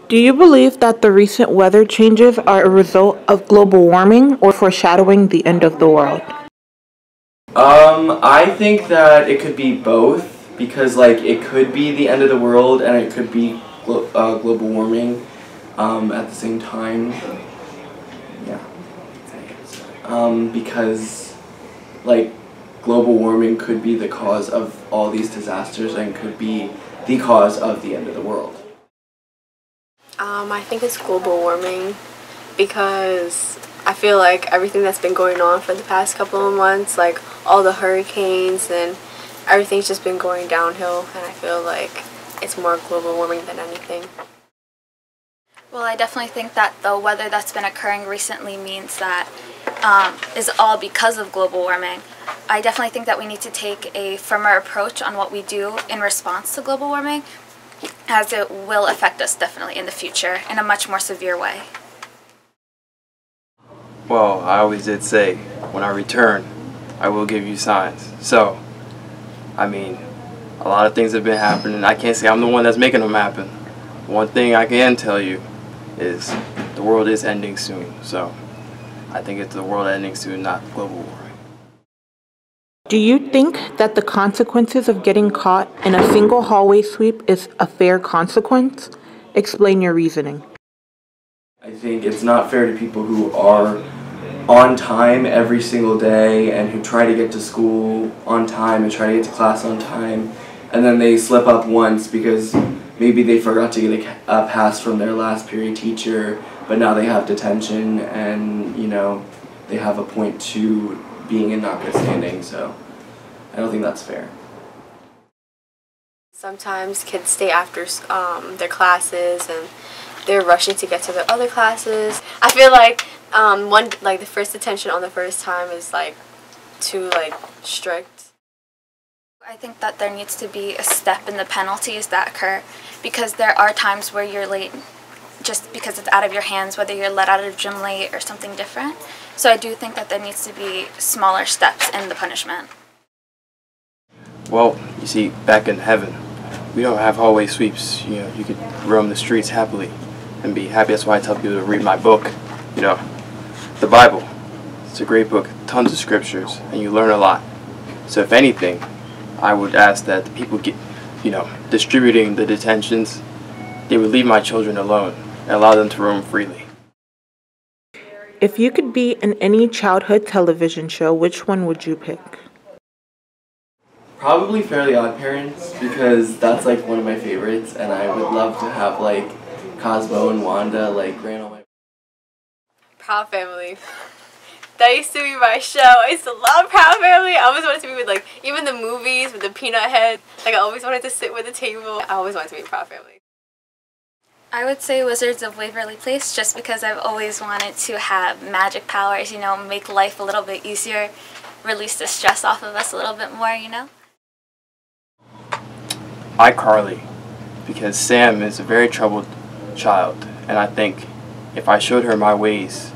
Do you believe that the recent weather changes are a result of global warming or foreshadowing the end of the world? I think that it could be both because like it could be the end of the world and it could be global warming at the same time. Yeah. Because like global warming could be the cause of all these disasters and could be the cause of the end of the world. I think it's global warming because I feel like everything that's been going on for the past couple of months, like all the hurricanes and everything's just been going downhill, and I feel like it's more global warming than anything. Well, I definitely think that the weather that's been occurring recently means that is all because of global warming. I definitely think that we need to take a firmer approach on what we do in response to global warming, as it will affect us definitely in the future in a much more severe way. Well, I always did say, when I return, I will give you signs. So, I mean, a lot of things have been happening. I can't say I'm the one that's making them happen. One thing I can tell you is the world is ending soon. So, I think it's the world ending soon, not global warming. Do you think that the consequences of getting caught in a single hallway sweep is a fair consequence? Explain your reasoning. I think it's not fair to people who are on time every single day and who try to get to school on time and try to get to class on time, and then they slip up once because maybe they forgot to get a pass from their last period teacher, but now they have detention and, you know, they have a point to being in not good standing, so I don't think that's fair. Sometimes kids stay after their classes and they're rushing to get to their other classes. I feel like the first detention on the first time is like too strict. I think that there needs to be a step in the penalties that occur, because there are times where you're late just because it's out of your hands, whether you're let out of gym late or something different. So I do think that there needs to be smaller steps in the punishment. Well, you see, back in heaven, we don't have hallway sweeps. You know, you could roam the streets happily and be happy. That's why I tell people to read my book. You know, the Bible. It's a great book, tons of scriptures, and you learn a lot. So if anything, I would ask that the people distributing the detentions, they would leave my children alone and allow them to roam freely. If you could be in any childhood television show, which one would you pick? Probably Fairly Odd Parents, because that's like one of my favorites, and I would love to have like Cosmo and Wanda like grand on my. Proud Family. That used to be my show. I used to love Proud Family. I always wanted to be with like even the movies with the peanut head. Like I always wanted to sit with the table. I always wanted to be Proud Family. I would say Wizards of Waverly Place, just because I've always wanted to have magic powers, make life a little bit easier, release the stress off of us a little bit more. iCarly, because Sam is a very troubled child, and I think if I showed her my ways,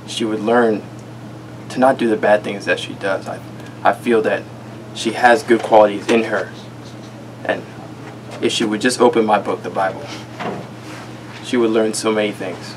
she would learn to not do the bad things that she does. I feel that she has good qualities in her, and if she would just open my book, the Bible, she would learn so many things.